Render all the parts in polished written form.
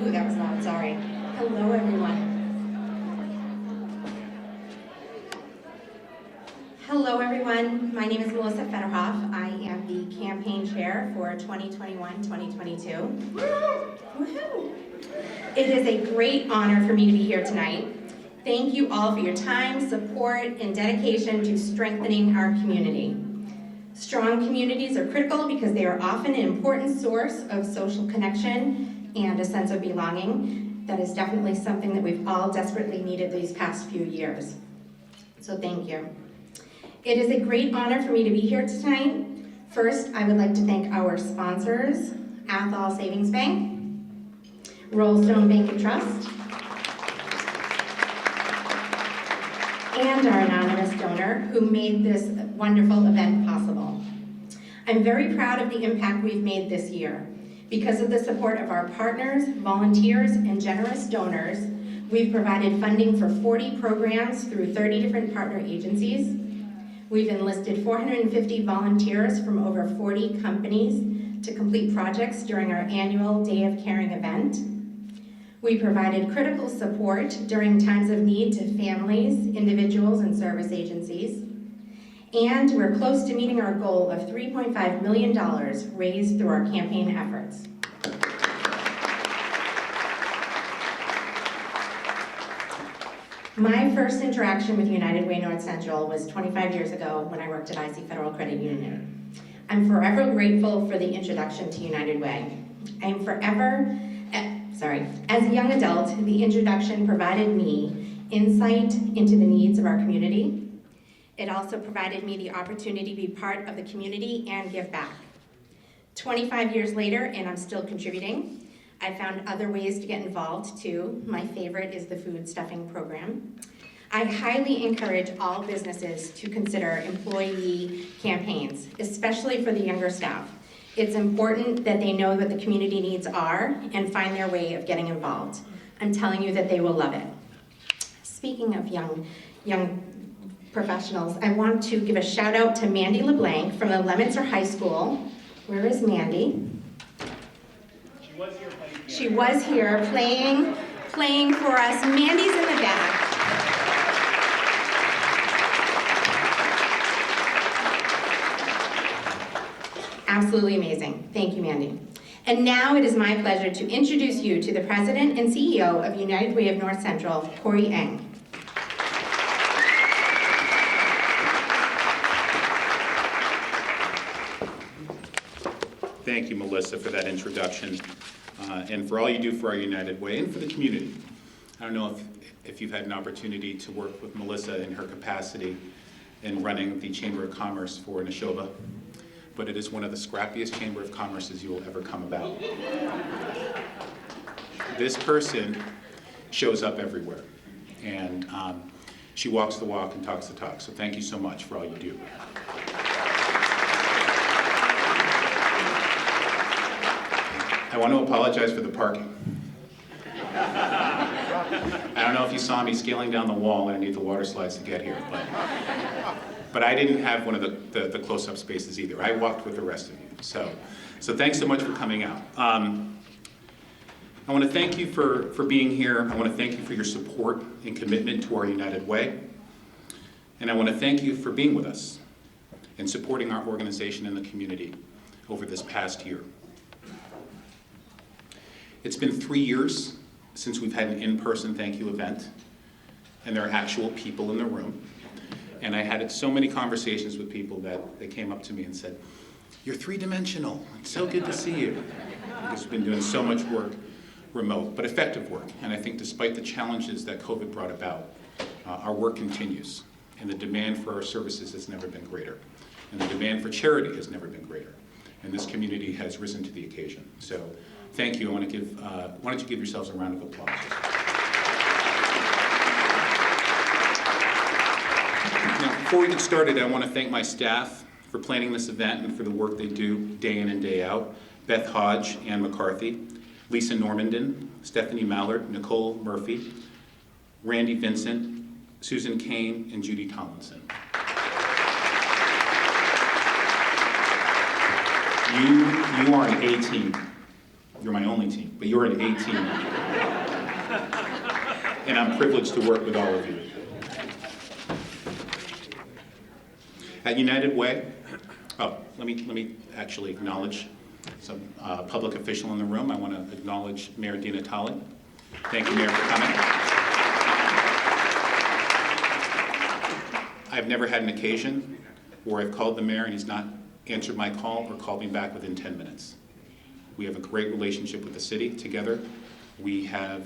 Ooh, that was loud, sorry. Hello, everyone. Hello, everyone. My name is Melissa Federhoff. I am the campaign chair for 2021-2022. Woohoo! It is a great honor for me to be here tonight. Thank you all for your time, support, and dedication to strengthening our community. Strong communities are critical because they are often an important source of social connection and a sense of belonging. That is definitely something that we've all desperately needed these past few years. So thank you. It is a great honor for me to be here tonight. First, I would like to thank our sponsors, Athol Savings Bank, Rollstone Bank and Trust, and our anonymous donor who made this wonderful event possible. I'm very proud of the impact we've made this year. Because of the support of our partners, volunteers, and generous donors, we've provided funding for 40 programs through 30 different partner agencies. We've enlisted 450 volunteers from over 40 companies to complete projects during our annual Day of Caring event. We provided critical support during times of need to families, individuals, and service agencies. And we're close to meeting our goal of $3.5 million raised through our campaign efforts. My first interaction with United Way North Central was 25 years ago when I worked at IC Federal Credit Union. I'm forever grateful for the introduction to United Way. As a young adult, the introduction provided me insight into the needs of our community. It also provided me the opportunity to be part of the community and give back. 25 years later, and I'm still contributing, I found other ways to get involved too. My favorite is the food stuffing program. I highly encourage all businesses to consider employee campaigns, especially for the younger staff. It's important that they know what the community needs are and find their way of getting involved. I'm telling you that they will love it. Speaking of young professionals, I want to give a shout out to Mandy LeBlanc from the Leominster High School. Where is Mandy? She was here playing for us. Mandy's in the back. Absolutely amazing. Thank you, Mandy. And now it is my pleasure to introduce you to the President and CEO of United Way of North Central, Corey Eng. Thank you, Melissa, for that introduction, and for all you do for our United Way and for the community. I don't know if you've had an opportunity to work with Melissa in her capacity in running the Chamber of Commerce for Neshoba, but it is one of the scrappiest Chamber of Commerces you will ever come about. This person shows up everywhere, and she walks the walk and talks the talk, so thank you so much for all you do. I want to apologize for the parking. I don't know if you saw me scaling down the wall underneath the water slides to get here, but I didn't have one of the close-up spaces either. I walked with the rest of you. So thanks so much for coming out. I want to thank you for being here. I want to thank you for your support and commitment to our United Way. And I want to thank you for being with us and supporting our organization and the community over this past year. It's been 3 years since we've had an in-person thank you event, and there are actual people in the room. And I had so many conversations with people that they came up to me and said, "You're three-dimensional. It's so good to see you." Because we've been doing so much work remote, but effective work. And I think despite the challenges that COVID brought about, our work continues. And the demand for our services has never been greater. And the demand for charity has never been greater. And this community has risen to the occasion. So thank you. Why don't you give yourselves a round of applause. Now, before we get started, I want to thank my staff for planning this event and for the work they do day in and day out. Beth Hodge, Ann McCarthy, Lisa Normandin, Stephanie Mallard, Nicole Murphy, Randy Vincent, Susan Kane, and Judy Tomlinson. You are an A-team. you're my only team, but you're an A team. And I'm privileged to work with all of you. At United Way, let me actually acknowledge some public official in the room. I want to acknowledge Mayor Di Natale. Thank you, Mayor, for coming. I've never had an occasion where I've called the mayor and he's not answered my call or called me back within 10 minutes. We have a great relationship with the city together. We have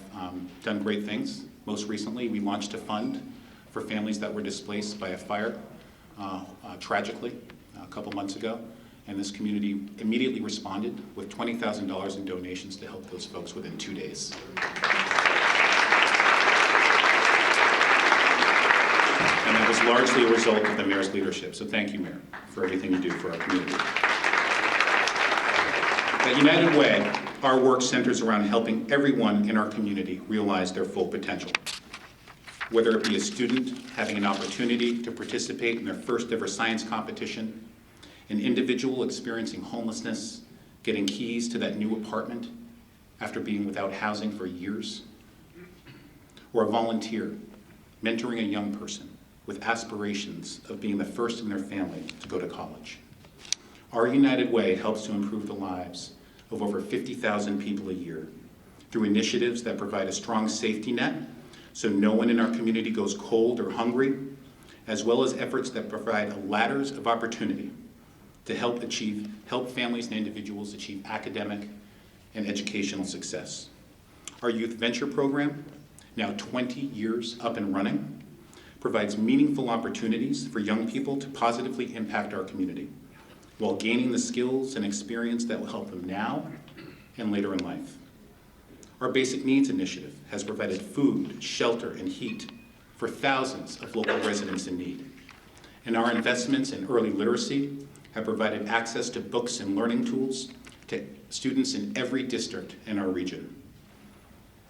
done great things. Most recently, we launched a fund for families that were displaced by a fire, tragically, a couple months ago. And this community immediately responded with $20,000 in donations to help those folks within 2 days. And that was largely a result of the mayor's leadership. So thank you, Mayor, for everything you do for our community. At United Way, our work centers around helping everyone in our community realize their full potential. Whether it be a student having an opportunity to participate in their first ever science competition, an individual experiencing homelessness, getting keys to that new apartment after being without housing for years, or a volunteer mentoring a young person with aspirations of being the first in their family to go to college. Our United Way helps to improve the lives of over 50,000 people a year through initiatives that provide a strong safety net so no one in our community goes cold or hungry, as well as efforts that provide ladders of opportunity to help families and individuals achieve academic and educational success. Our Youth Venture program, now 20 years up and running, provides meaningful opportunities for young people to positively impact our community while gaining the skills and experience that will help them now and later in life. Our Basic Needs Initiative has provided food, shelter, and heat for thousands of local residents in need. And our investments in early literacy have provided access to books and learning tools to students in every district in our region.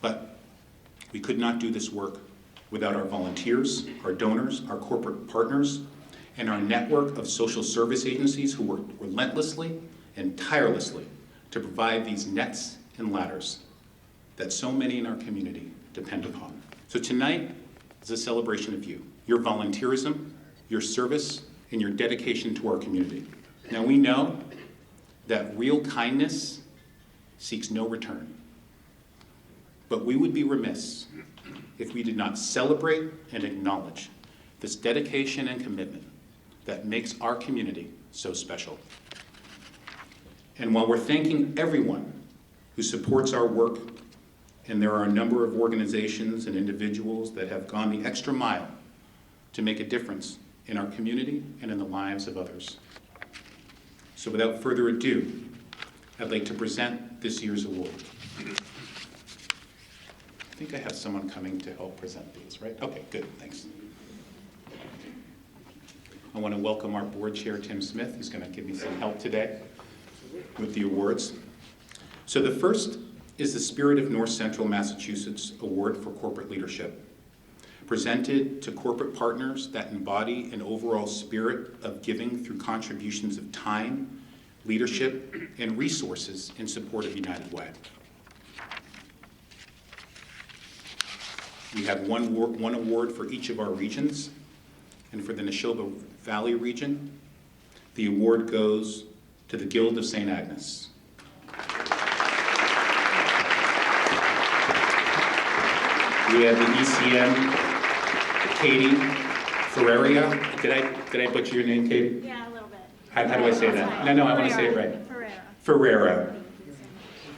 But we could not do this work without our volunteers, our donors, our corporate partners, and our network of social service agencies who work relentlessly and tirelessly to provide these nets and ladders that so many in our community depend upon. So tonight is a celebration of you, your volunteerism, your service, and your dedication to our community. Now we know that real kindness seeks no return, but we would be remiss if we did not celebrate and acknowledge this dedication and commitment that makes our community so special. And while we're thanking everyone who supports our work, and there are a number of organizations and individuals that have gone the extra mile to make a difference in our community and in the lives of others. So without further ado, I'd like to present this year's award. I think I have someone coming to help present these, right? Okay, good, thanks. I want to welcome our board chair, Tim Smith, who's going to give me some help today with the awards. So the first is the Spirit of North Central Massachusetts Award for Corporate Leadership, presented to corporate partners that embody an overall spirit of giving through contributions of time, leadership, and resources in support of United Way. We have one award for each of our regions, and for the Neshoba Valley region, the award goes to the Guild of St. Agnes. We have the ECM, Katie Ferreria. Did I butcher your name, Katie? Yeah, a little bit. How do I say that? No, I want to say it right. Ferreira.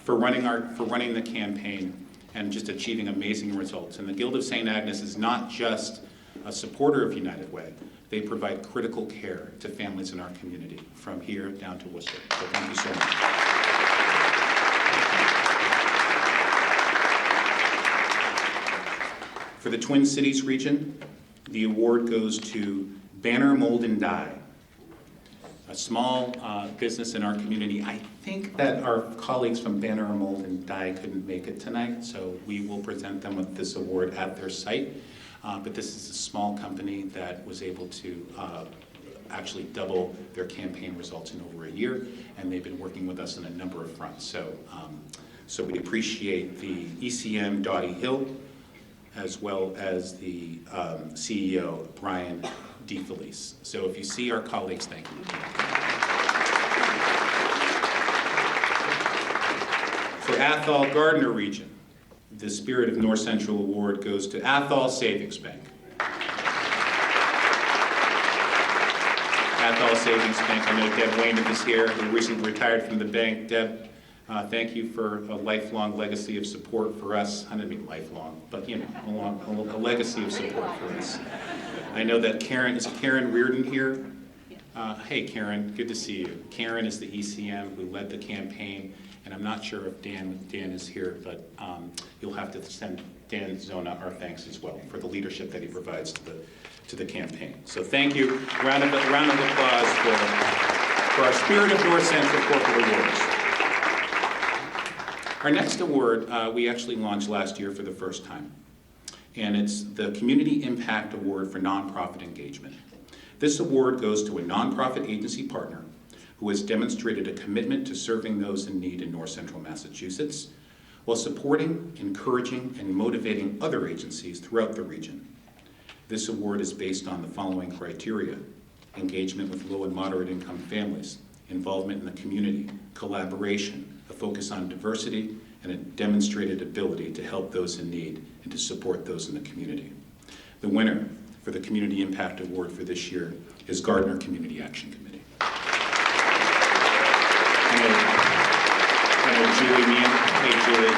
For running the campaign and just achieving amazing results. And the Guild of St. Agnes is not just a supporter of United Way. They provide critical care to families in our community, from here down to Worcester. So thank you so much. For the Twin Cities region, the award goes to Banner Mold and Dye, a small business in our community. I think that our colleagues from Banner Mold and Dye couldn't make it tonight, so we will present them with this award at their site. But this is a small company that was able to actually double their campaign results in over a year, and they've been working with us on a number of fronts. So So we appreciate the ECM, Dottie Hill, as well as the CEO, Brian DeFelice. So if you see our colleagues, thank you. For Athol Gardner Region, the Spirit of North Central Award goes to Athol Savings Bank. Athol Savings Bank, I know Deb Weymouth is here, who recently retired from the bank. Deb, thank you for a lifelong legacy of support for us. I didn't mean lifelong, but you know, a legacy of support for us. I know that Karen, is Karen Reardon here? Hey Karen, good to see you. Karen is the ECM who led the campaign, and I'm not sure if Dan is here, but you'll have to send Dan Zona our thanks as well for the leadership that he provides to the campaign. So thank you. Round of applause for our Spirit of North Central Corporate Awards. Our next award we actually launched last year for the first time, and it's the Community Impact Award for Nonprofit Engagement. This award goes to a nonprofit agency partner who has demonstrated a commitment to serving those in need in North Central Massachusetts, while supporting, encouraging, and motivating other agencies throughout the region. This award is based on the following criteria: engagement with low and moderate income families, involvement in the community, collaboration, a focus on diversity, and a demonstrated ability to help those in need and to support those in the community. The winner for the Community Impact Award for this year is Gardner Community Action Committee. I know Julie Meehan. Hey, Julie.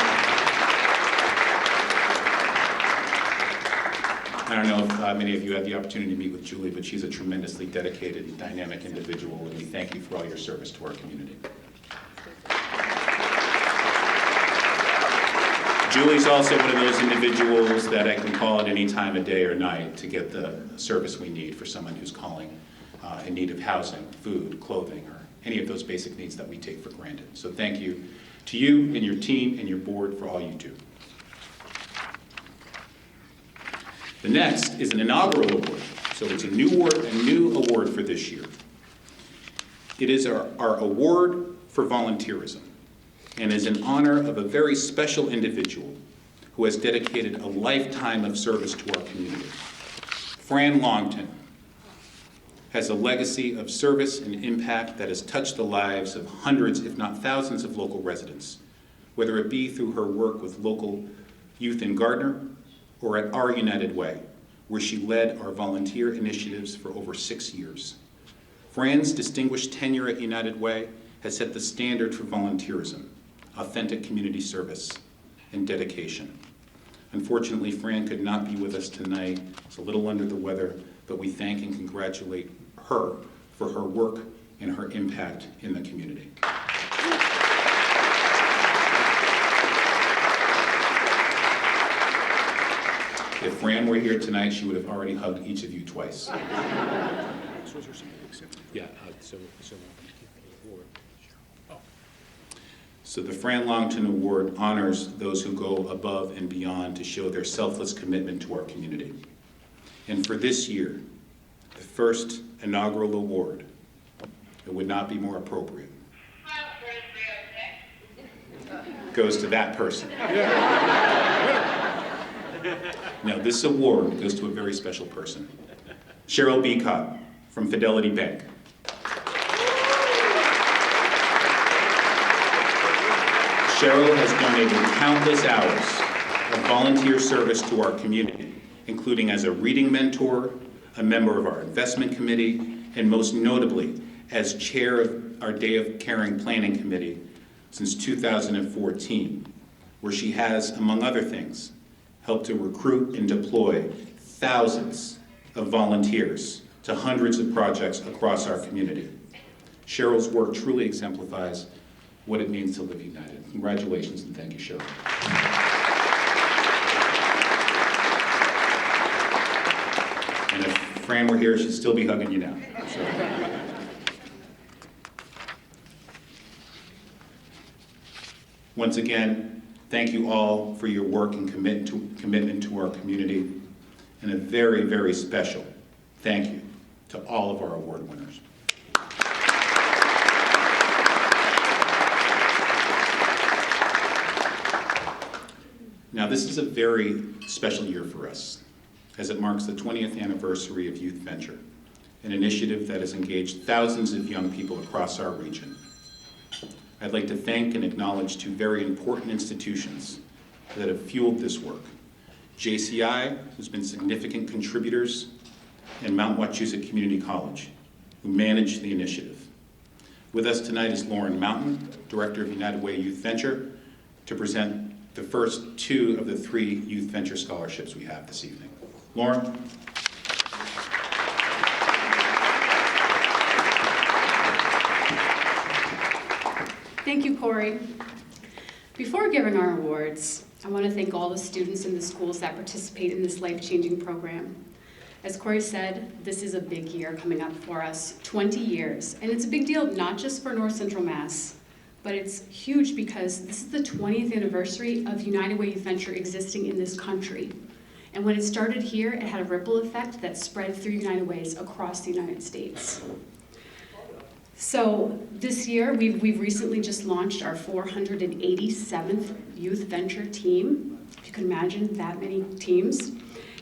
I don't know if many of you had the opportunity to meet with Julie, but she's a tremendously dedicated and dynamic individual, and we thank you for all your service to our community. Julie's also one of those individuals that I can call at any time of day or night to get the service we need for someone who's calling in need of housing, food, clothing, or any of those basic needs that we take for granted. So thank you to you and your team and your board for all you do. The next is an inaugural award. So it's a new award for this year. It is our award for volunteerism, and is in honor of a very special individual who has dedicated a lifetime of service to our community. Fran Longton has a legacy of service and impact that has touched the lives of hundreds, if not thousands, of local residents, whether it be through her work with local youth in Gardner or at Our United Way, where she led our volunteer initiatives for over 6 years. Fran's distinguished tenure at United Way has set the standard for volunteerism, authentic community service, and dedication. Unfortunately, Fran could not be with us tonight. She's a little under the weather, but we thank and congratulate her for her work and her impact in the community. If Fran were here tonight, she would have already hugged each of you twice. Yeah, So the Fran Longton Award honors those who go above and beyond to show their selfless commitment to our community. And for this year, the first inaugural award, it would not be more appropriate, goes to that person. No, this award goes to a very special person. Cheryl B Cup from Fidelity Bank. Cheryl has donated countless hours of volunteer service to our community, including as a reading mentor, a member of our investment committee, and most notably, as chair of our Day of Caring Planning Committee since 2014, where she has, among other things, helped to recruit and deploy thousands of volunteers to hundreds of projects across our community. Cheryl's work truly exemplifies what it means to live united. Congratulations and thank you, Cheryl. And if Fran were here, she'd still be hugging you now. So. Once again, thank you all for your work and commitment to our community, and a very, very special thank you to all of our award winners. Now, this is a very special year for us, as it marks the 20th anniversary of Youth Venture, an initiative that has engaged thousands of young people across our region. I'd like to thank and acknowledge two very important institutions that have fueled this work. JCI, who's been significant contributors, and Mount Wachusett Community College, who manage the initiative. With us tonight is Lauren Mountain, Director of United Way Youth Venture, to present the first two of the 3 Youth Venture scholarships we have this evening. Lauren. Thank you, Corey. Before giving our awards, I want to thank all the students in the schools that participate in this life-changing program. As Corey said, this is a big year coming up for us, 20 years. And it's a big deal not just for North Central Mass, but it's huge because this is the 20th anniversary of United Way Youth Venture existing in this country. And when it started here, it had a ripple effect that spread through United Ways across the United States. So this year, we've recently just launched our 487th Youth Venture team. If you can imagine that many teams.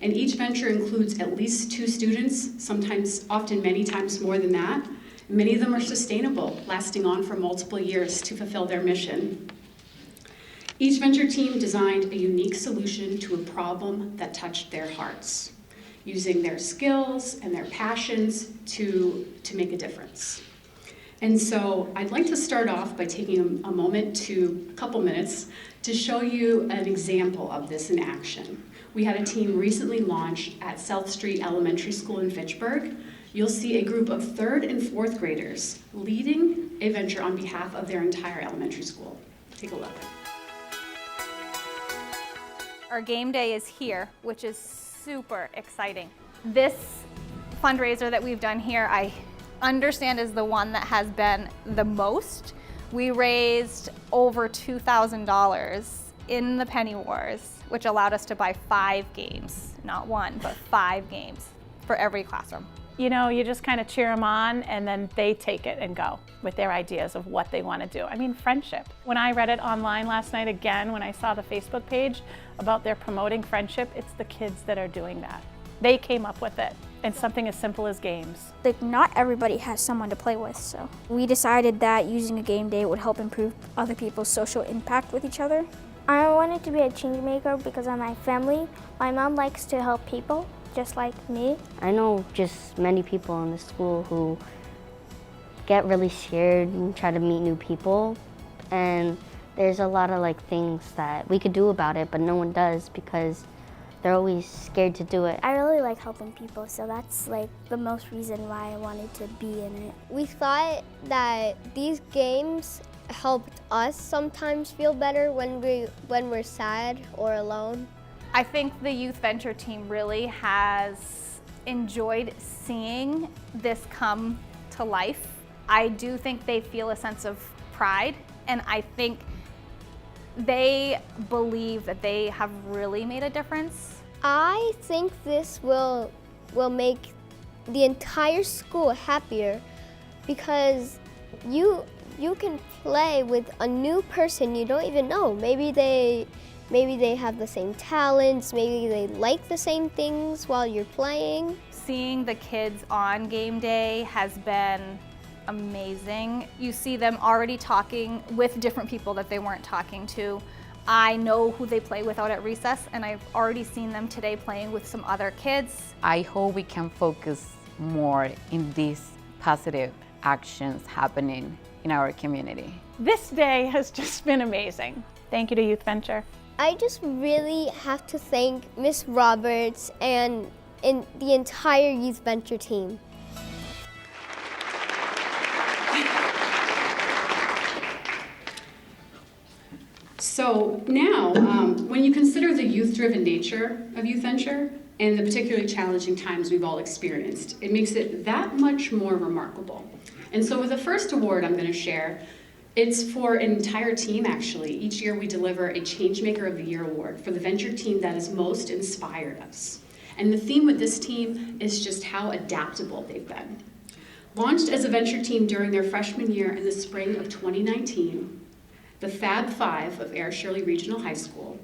And each venture includes at least 2 students, sometimes, often many times more than that. Many of them are sustainable, lasting on for multiple years to fulfill their mission. Each venture team designed a unique solution to a problem that touched their hearts, using their skills and their passions to make a difference. And so I'd like to start off by taking a couple minutes, to show you an example of this in action. We had a team recently launch at South Street Elementary School in Fitchburg. You'll see a group of 3rd and 4th graders leading a venture on behalf of their entire elementary school. Take a look. Our game day is here, which is super exciting. This fundraiser that we've done here, I understand is the one that has been the most. We raised over $2,000 in the Penny Wars, which allowed us to buy 5 games, not 1, but 5 games for every classroom. You know, you just kind of cheer them on and then they take it and go with their ideas of what they want to do. I mean, friendship. When I read it online last night again, when I saw the Facebook page about their promoting friendship, it's the kids that are doing that. They came up with it, and something as simple as games. Like, not everybody has someone to play with, so we decided that using a game day would help improve other people's social impact with each other. I wanted to be a changemaker because of my family. My mom likes to help people, just like me. I know just many people in the school who get really scared and try to meet new people. And there's a lot of things that we could do about it, but no one does because they're always scared to do it. I really like helping people, so that's the most reason why I wanted to be in it. We thought that these games helped us sometimes feel better when we're sad or alone. I think the Youth Venture team really has enjoyed seeing this come to life. I do think they feel a sense of pride, and I think they believe that they have really made a difference. I think this will make the entire school happier because you can play with a new person you don't even know. Maybe they have the same talents, maybe they like the same things while you're playing. Seeing the kids on game day has been amazing. You see them already talking with different people that they weren't talking to. I know who they play with out at recess, and I've already seen them today playing with some other kids. I hope we can focus more in these positive actions happening in our community. This day has just been amazing. Thank you to Youth Venture. I just really have to thank Miss Roberts and the entire Youth Venture team. So now, when you consider the youth-driven nature of Youth Venture and the particularly challenging times we've all experienced, it makes it that much more remarkable. And so with the first award I'm going to share, it's for an entire team, actually. Each year we deliver a Changemaker of the Year award for the venture team that has most inspired us. And the theme with this team is just how adaptable they've been. Launched as a venture team during their freshman year in the spring of 2019, the Fab Five of Shirley Regional High School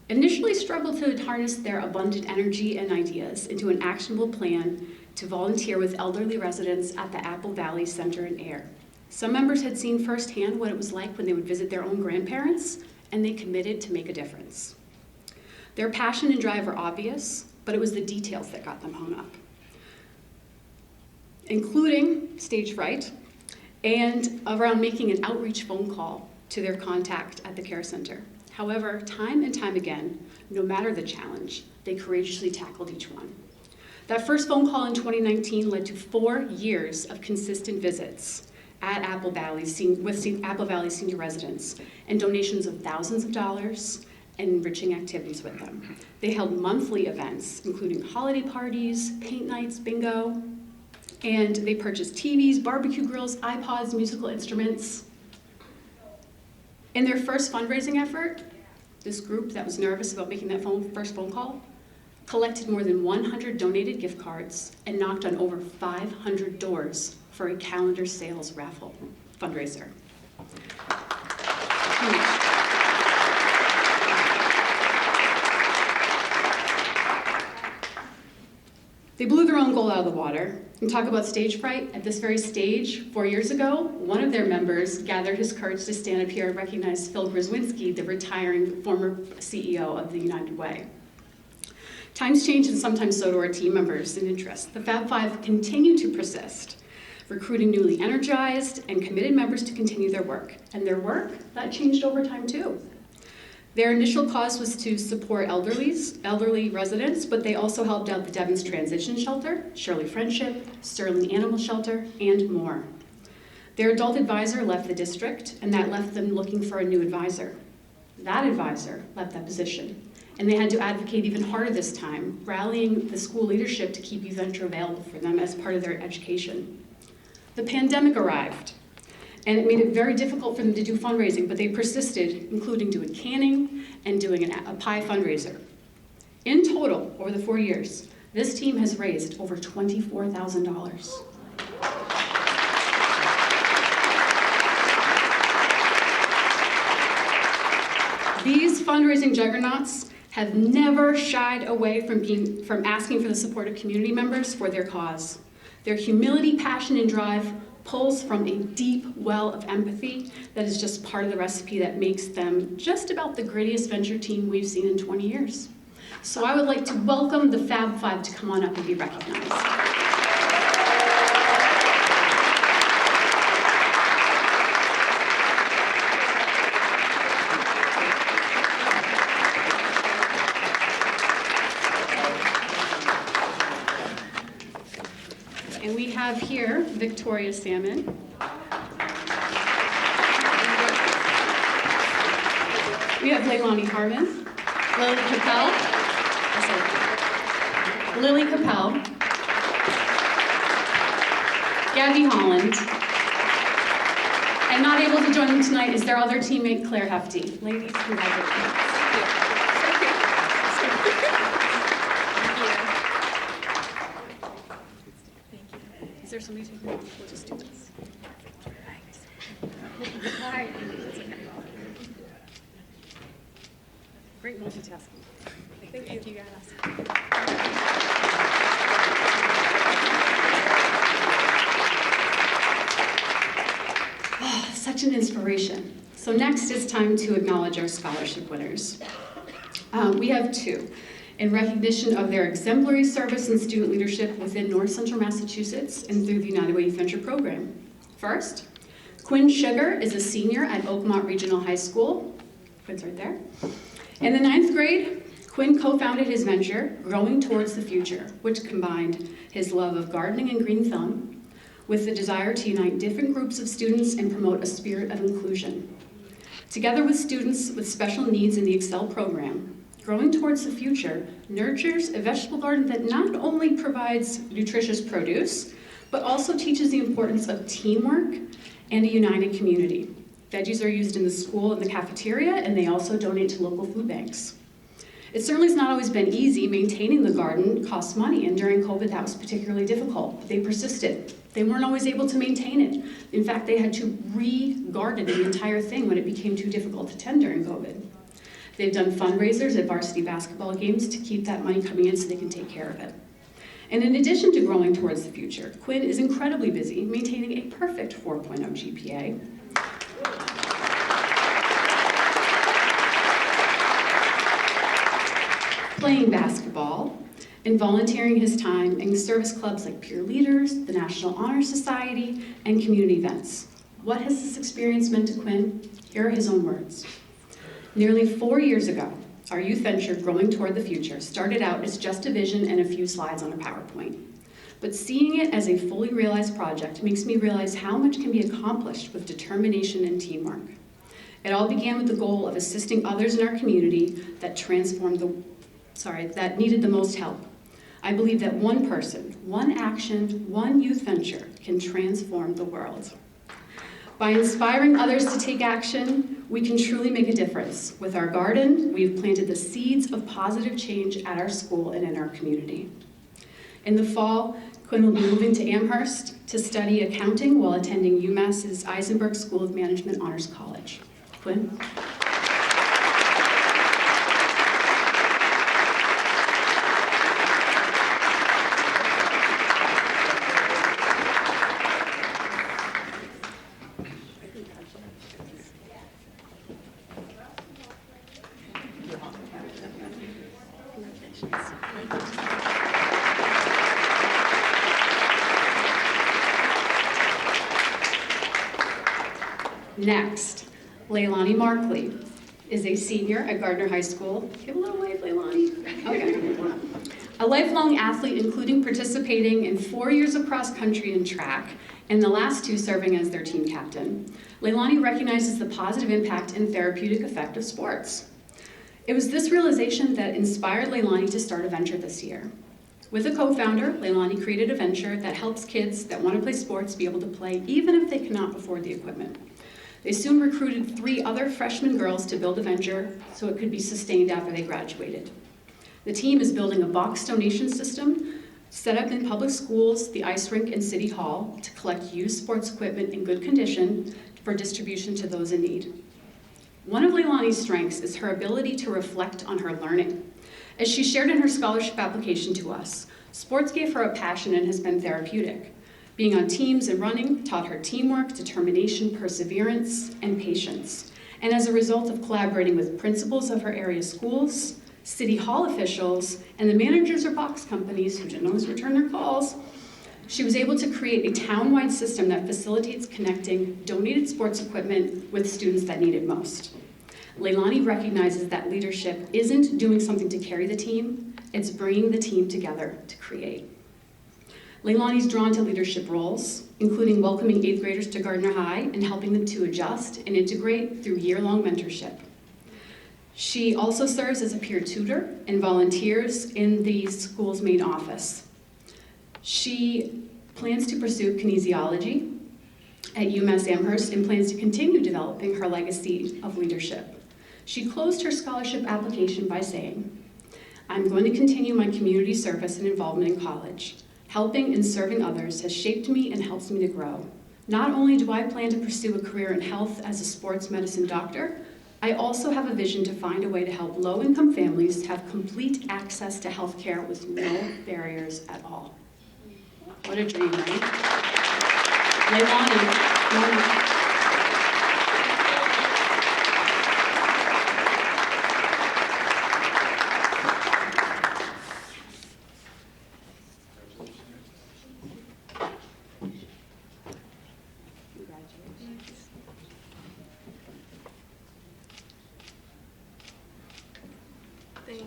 initially struggled to harness their abundant energy and ideas into an actionable plan to volunteer with elderly residents at the Apple Valley Center in Air. Some members had seen firsthand what it was like when they would visit their own grandparents, and they committed to make a difference. Their passion and drive were obvious, but it was the details that got them hung up, including stage fright and around making an outreach phone call to their contact at the care center. However, time and time again, no matter the challenge, they courageously tackled each one. That first phone call in 2019 led to 4 years of consistent visits at Apple Valley with Apple Valley senior residents and donations of thousands of dollars and enriching activities with them. They held monthly events, including holiday parties, paint nights, bingo, and they purchased TVs, barbecue grills, iPods, musical instruments. In their first fundraising effort, this group that was nervous about making that first phone call collected more than 100 donated gift cards and knocked on over 500 doors for a calendar sales raffle fundraiser. They blew their own goal out of the water. And talk about stage fright. At this very stage, 4 years ago, one of their members gathered his courage to stand up here and recognize Phil Brzezwinski, the retiring former CEO of the United Way. Times change, and sometimes so do our team members and interests. The Fab Five continue to persist, recruiting newly energized and committed members to continue their work. And their work, that changed over time too. Their initial cause was to support elderly residents, but they also helped out the Devon's Transition Shelter, Shirley Friendship, Sterling Animal Shelter, and more. Their adult advisor left the district, and that left them looking for a new advisor. That advisor left that position, and they had to advocate even harder this time, rallying the school leadership to keep Youth Venture available for them as part of their education. The pandemic arrived, and it made it very difficult for them to do fundraising, but they persisted, including doing canning and doing a pie fundraiser. In total, over the 4 years, this team has raised over $24,000. These fundraising juggernauts have never shied away from asking for the support of community members for their cause. Their humility, passion, and drive pulls from a deep well of empathy that is just part of the recipe that makes them just about the grittiest venture team we've seen in 20 years. So I would like to welcome the Fab Five to come on up and be recognized. And we have here Victoria Salmon. We have Leilani Harmon, Lily Capel, Gabby Holland, and not able to join them tonight is their other teammate, Claire Hefty. Ladies, congratulations. Is there somebody taking it? We'll just do this. Hi. Great multitasking. Thank you guys. Oh, such an inspiration. So next it's time to acknowledge our scholarship winners. We have 2. In recognition of their exemplary service and student leadership within North Central Massachusetts and through the United Way Youth Venture program. First, Quinn Sugar is a senior at Oakmont Regional High School. Quinn's right there. In the 9th grade, Quinn co-founded his venture, Growing Towards the Future, which combined his love of gardening and green thumb with the desire to unite different groups of students and promote a spirit of inclusion. Together with students with special needs in the Excel program, Growing Towards the Future nurtures a vegetable garden that not only provides nutritious produce, but also teaches the importance of teamwork and a united community. Veggies are used in the school and the cafeteria, and they also donate to local food banks. It certainly has not always been easy. Maintaining the garden costs money, and during COVID that was particularly difficult. But they persisted. They weren't always able to maintain it. In fact, they had to re-garden the entire thing when it became too difficult to tend during COVID. They've done fundraisers at varsity basketball games to keep that money coming in so they can take care of it. And in addition to growing towards the future, Quinn is incredibly busy maintaining a perfect 4.0 GPA. Playing basketball, and volunteering his time in service clubs like Peer Leaders, the National Honor Society, and community events. What has this experience meant to Quinn? Here are his own words. Nearly 4 years ago, our youth venture, Growing Toward the Future, started out as just a vision and a few slides on a PowerPoint. But seeing it as a fully realized project makes me realize how much can be accomplished with determination and teamwork. It all began with the goal of assisting others in our community that needed the most help. I believe that one person, one action, one youth venture can transform the world. By inspiring others to take action, we can truly make a difference. With our garden, we've planted the seeds of positive change at our school and in our community. In the fall, Quinn will be moving to Amherst to study accounting while attending UMass's Eisenberg School of Management Honors College. Quinn? Next, Leilani Markley is a senior at Gardner High School. Give a little wave, Leilani. Okay. A lifelong athlete, including participating in 4 years of cross country and track, and the last 2 serving as their team captain. Leilani recognizes the positive impact and therapeutic effect of sports. It was this realization that inspired Leilani to start a venture this year. With a co-founder, Leilani created a venture that helps kids that want to play sports be able to play even if they cannot afford the equipment. They soon recruited 3 other freshman girls to build a venture so it could be sustained after they graduated. The team is building a box donation system set up in public schools, the ice rink, and City Hall to collect used sports equipment in good condition for distribution to those in need. One of Leilani's strengths is her ability to reflect on her learning. As she shared in her scholarship application to us, sports gave her a passion and has been therapeutic. Being on teams and running taught her teamwork, determination, perseverance, and patience. And as a result of collaborating with principals of her area schools, City Hall officials, and the managers of box companies who didn't always return their calls, she was able to create a town-wide system that facilitates connecting donated sports equipment with students that need it most. Leilani recognizes that leadership isn't doing something to carry the team, it's bringing the team together to create. Leilani's drawn to leadership roles, including welcoming 8th graders to Gardner High and helping them to adjust and integrate through year-long mentorship. She also serves as a peer tutor and volunteers in the school's main office. She plans to pursue kinesiology at UMass Amherst and plans to continue developing her legacy of leadership. She closed her scholarship application by saying, "I'm going to continue my community service and involvement in college. Helping and serving others has shaped me and helps me to grow. Not only do I plan to pursue a career in health as a sports medicine doctor, I also have a vision to find a way to help low-income families have complete access to health care with no barriers at all." What a dream, right? Leilani. Thank you.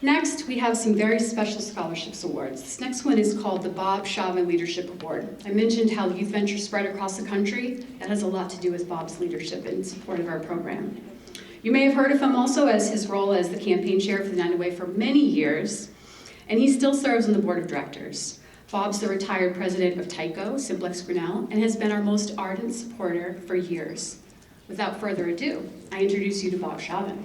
Next, we have some very special scholarships awards. This next one is called the Bob Chavin Leadership Award. I mentioned how Youth Venture spread across the country. That has a lot to do with Bob's leadership in support of our program. You may have heard of him also as his role as the campaign chair for the United Way for many years, and he still serves on the board of directors. Bob's the retired president of Tyco, Simplex Grinnell, and has been our most ardent supporter for years. Without further ado, I introduce you to Bob Chavin.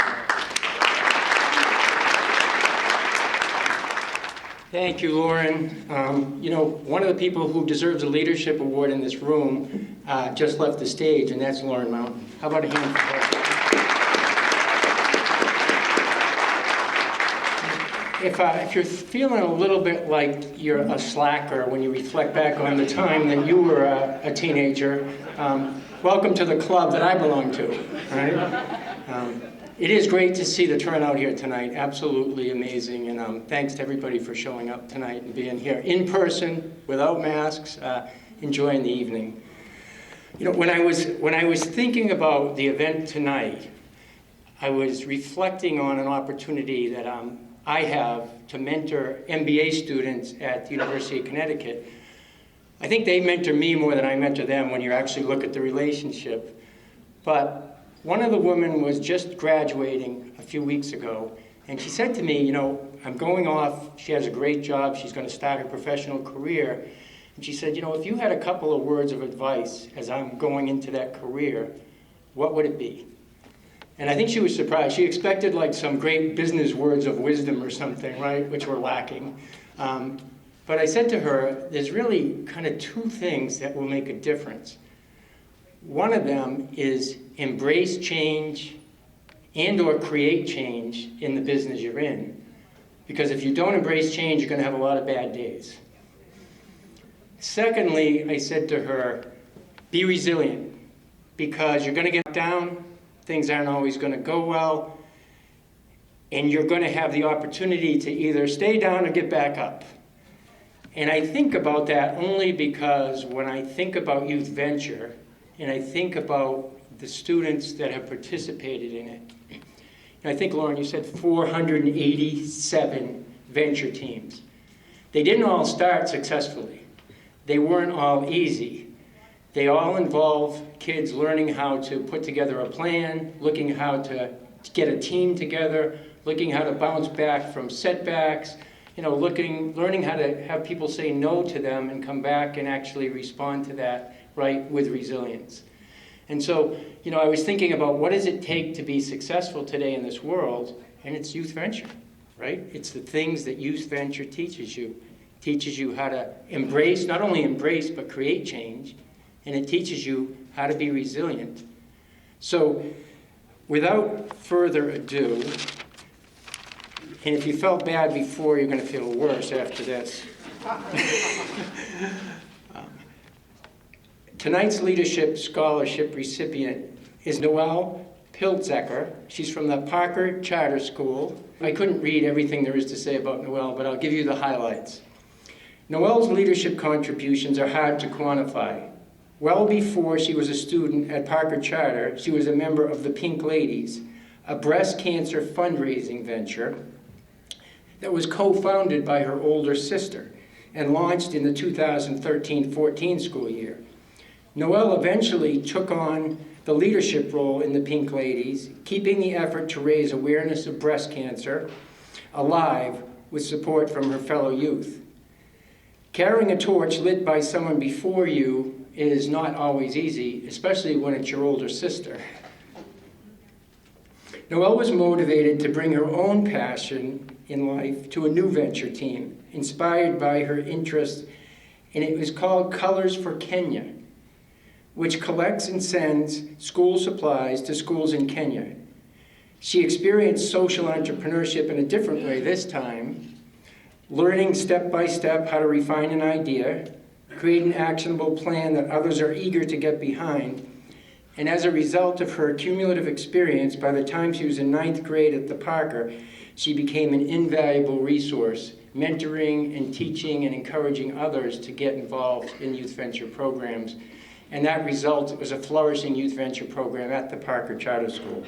Thank you, Lauren. You know, one of the people who deserves a leadership award in this room just left the stage, and that's Lauren Mountain. How about a hand for her? If you're feeling a little bit like you're a slacker when you reflect back on the time that you were a teenager, welcome to the club that I belong to. Right? It is great to see the turnout here tonight. Absolutely amazing, and thanks to everybody for showing up tonight and being here in person, without masks, enjoying the evening. You know, when I was thinking about the event tonight, I was reflecting on an opportunity that I have to mentor MBA students at the University of Connecticut. I think they mentor me more than I mentor them when you actually look at the relationship. But one of the women was just graduating a few weeks ago, and she said to me, you know, I'm going off, she has a great job, she's going to start her professional career. And she said, you know, if you had a couple of words of advice as I'm going into that career, what would it be? And I think she was surprised. She expected like some great business words of wisdom or something, right, which were lacking. But I said to her, there's really kind of two things that will make a difference. One of them is embrace change and or create change in the business you're in. Because if you don't embrace change, you're going to have a lot of bad days. Secondly, I said to her, be resilient, because you're going to get down. Things aren't always going to go well, and you're going to have the opportunity to either stay down or get back up. And I think about that only because when I think about Youth Venture, and I think about the students that have participated in it, and I think, Lauren, you said 487 venture teams. They didn't all start successfully. They weren't all easy. They all involve kids learning how to put together a plan, looking how to get a team together, looking how to bounce back from setbacks, you know, learning how to have people say no to them and come back and actually respond to that, right, with resilience. And so, you know, I was thinking about what does it take to be successful today in this world, and it's Youth Venture, right? It's the things that Youth Venture teaches you. It teaches you how to embrace, not only embrace, but create change. And it teaches you how to be resilient. So, without further ado, and if you felt bad before, you're going to feel worse after this. Tonight's Leadership Scholarship recipient is Noelle Pilzecker. She's from the Parker Charter School. I couldn't read everything there is to say about Noelle, but I'll give you the highlights. Noelle's leadership contributions are hard to quantify. Well before she was a student at Parker Charter, she was a member of the Pink Ladies, a breast cancer fundraising venture that was co-founded by her older sister and launched in the 2013-14 school year. Noelle eventually took on the leadership role in the Pink Ladies, keeping the effort to raise awareness of breast cancer alive with support from her fellow youth. Carrying a torch lit by someone before you is not always easy, especially when it's your older sister. Noelle was motivated to bring her own passion in life to a new venture team, inspired by her interest, and it was called Colors for Kenya, which collects and sends school supplies to schools in Kenya. She experienced social entrepreneurship in a different way this time, learning step by step how to refine an idea, create an actionable plan that others are eager to get behind. And as a result of her cumulative experience, by the time she was in 9th grade at the Parker, she became an invaluable resource, mentoring and teaching and encouraging others to get involved in youth venture programs. And that result was a flourishing youth venture program at the Parker Charter School.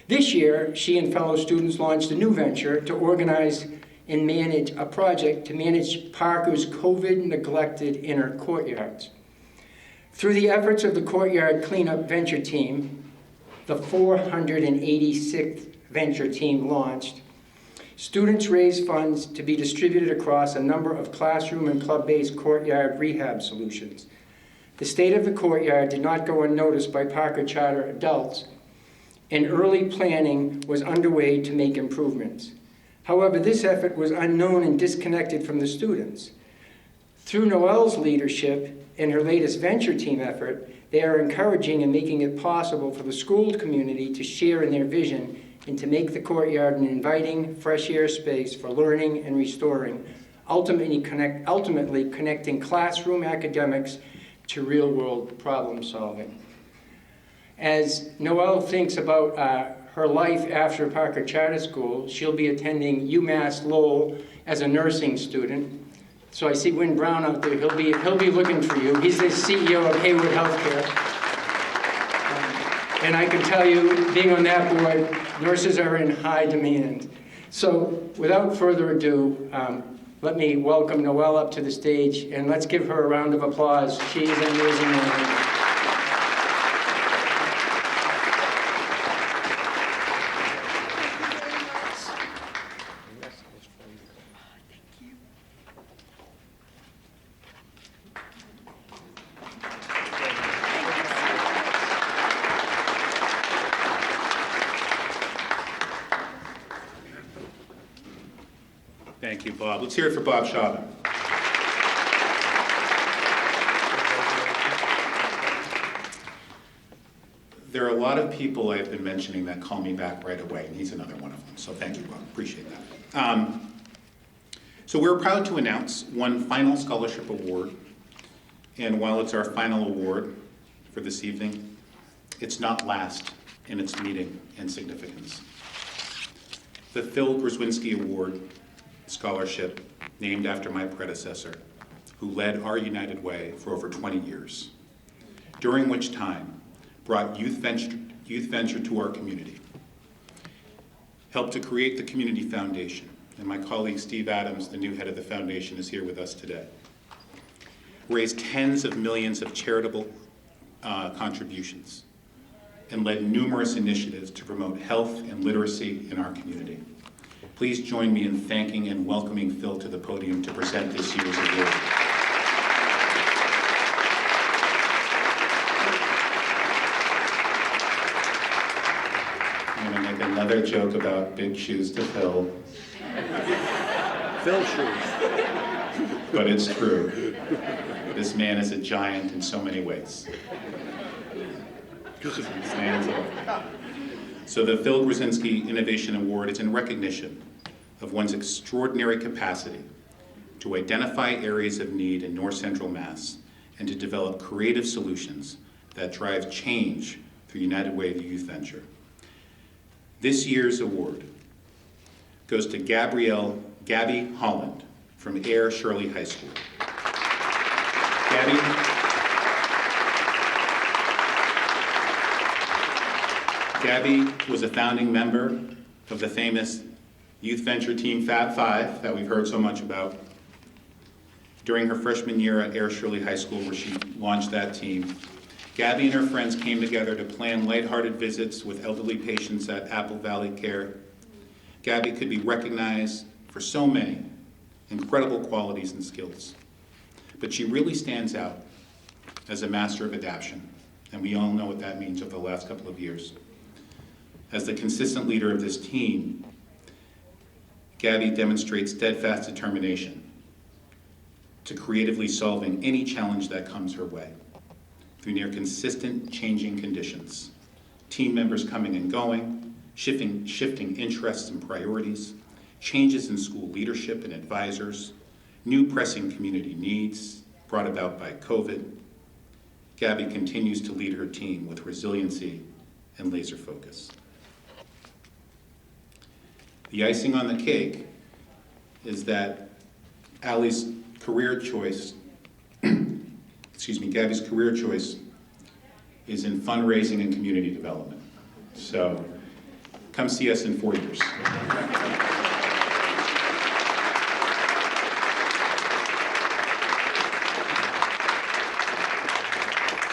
This year, she and fellow students launched a new venture to organize and manage a project to manage Parker's COVID-neglected inner courtyards. Through the efforts of the Courtyard Cleanup Venture Team, the 486th venture team launched, students raised funds to be distributed across a number of classroom and club-based courtyard rehab solutions. The state of the courtyard did not go unnoticed by Parker Charter adults, and early planning was underway to make improvements. However, this effort was unknown and disconnected from the students. Through Noelle's leadership and her latest venture team effort, they are encouraging and making it possible for the school community to share in their vision and to make the courtyard an inviting, fresh air space for learning and restoring, ultimately connecting classroom academics to real-world problem solving. As Noelle thinks about her life after Parker Charter School, she'll be attending UMass Lowell as a nursing student. So I see Wynn Brown out there. He'll be looking for you. He's the CEO of Hayward Healthcare. And I can tell you, being on that board, nurses are in high demand. So without further ado, let me welcome Noelle up to the stage, and let's give her a round of applause. She is an amazing woman. Thank you, Bob. Let's hear it for Bob Chavin. There are a lot of people I've been mentioning that call me back right away, and he's another one of them. So thank you, Bob. Appreciate that. So we're proud to announce one final scholarship award. And while it's our final award for this evening, it's not last in its meaning and significance. The Phil Brzezwinski Award Scholarship, named after my predecessor, who led our United Way for over 20 years, during which time brought youth venture to our community, helped to create the Community Foundation, and my colleague Steve Adams, the new head of the foundation, is here with us today, raised tens of millions of charitable contributions, and led numerous initiatives to promote health and literacy in our community. Please join me in thanking and welcoming Phil to the podium to present this year's award. I'm going to make another joke about big shoes to fill. Phil shoes. But it's true. This man is a giant in so many ways. Stands up. So the Phil Brucinsky Innovation Award is in recognition of one's extraordinary capacity to identify areas of need in North Central Mass and to develop creative solutions that drive change through United Way of Youth Venture. This year's award goes to Gabby Holland from Air Shirley High School. Gabby was a founding member of the famous Youth Venture Team Fab Five that we've heard so much about. During her freshman year at Air Shirley High School, where she launched that team, Gabby and her friends came together to plan lighthearted visits with elderly patients at Apple Valley Care. Gabby could be recognized for so many incredible qualities and skills, but she really stands out as a master of adaptation, and we all know what that means over the last couple of years. As the consistent leader of this team, Gabby demonstrates steadfast determination to creatively solving any challenge that comes her way through near consistent changing conditions, team members coming and going, shifting interests and priorities, changes in school leadership and advisors, new pressing community needs brought about by COVID. Gabby continues to lead her team with resiliency and laser focus. The icing on the cake is that Gabby's career choice is in fundraising and community development. So come see us in 4 years.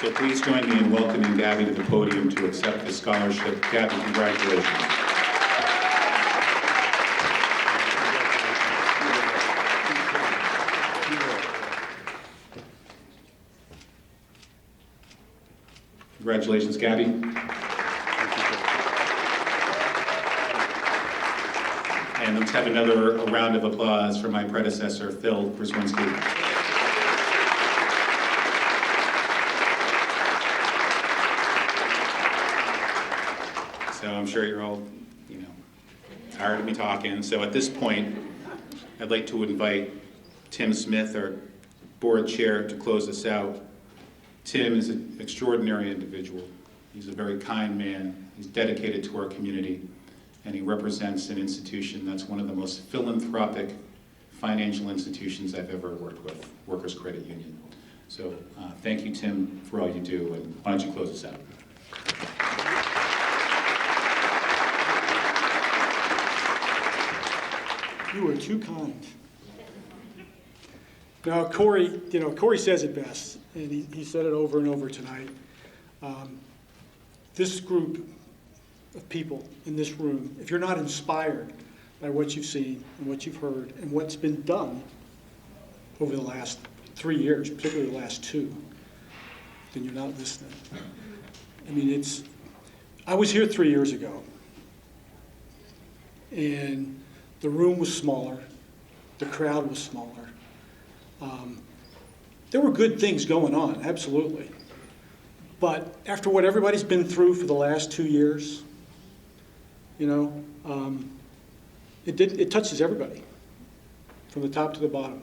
So please join me in welcoming Gabby to the podium to accept the scholarship. Gabby, congratulations. Congratulations, Gabby. And let's have another round of applause for my predecessor, Phil Brzezwinski. So I'm sure you're all, tired of me talking. So at this point, I'd like to invite Tim Smith, our board chair, to close us out. Tim is an extraordinary individual. He's a very kind man. He's dedicated to our community, and he represents an institution that's one of the most philanthropic financial institutions I've ever worked with, Workers Credit Union. So thank you, Tim, for all you do, and why don't you close us out? You were too kind. Now, Corey says it best, and he said it over and over tonight. This group of people in this room, if you're not inspired by what you've seen and what you've heard and what's been done over the last 3 years, particularly the last 2, then you're not listening. I mean, I was here 3 years ago, and the room was smaller, the crowd was smaller. There were good things going on, absolutely. But after what everybody's been through for the last 2 years, it touches everybody from the top to the bottom.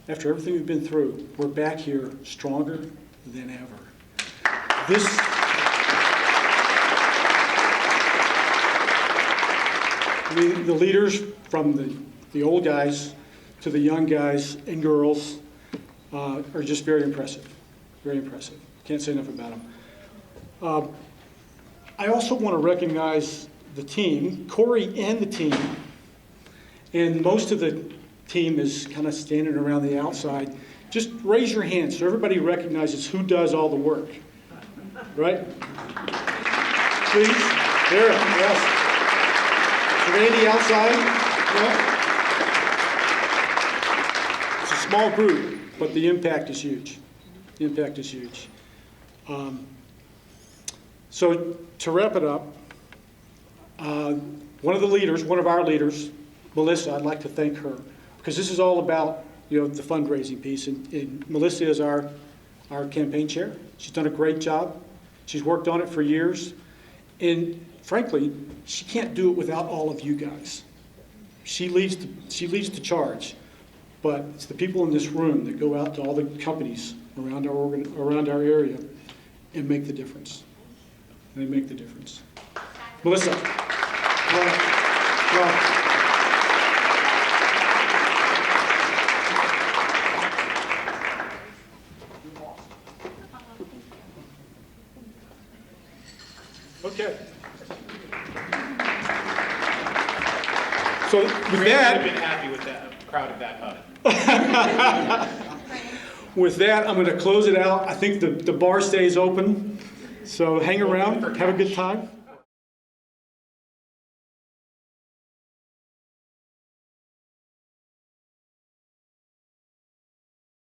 After everything we've been through, we're back here stronger than ever. The leaders, from the old guys to the young guys and girls, are just very impressive. Very impressive. Can't say enough about them. I also want to recognize the team, Corey and the team, and most of the team is kind of standing around the outside. Just raise your hands so everybody recognizes who does all the work. Right? Please. There. Yes. Randy outside. Yeah. It's a small group, but the impact is huge. The impact is huge. So to wrap it up, one of our leaders, Melissa, I'd like to thank her, because this is all about the fundraising piece, and Melissa is our campaign chair. She's done a great job. She's worked on it for years, and frankly, she can't do it without all of you guys. She leads the charge, but it's the people in this room that go out to all the companies around our area and make the difference. They make the difference. Melissa. Okay. So with that, I've been happy with that crowd of that hug. With that, I'm going to close it out. I think the bar stays open, so hang around, have a good time.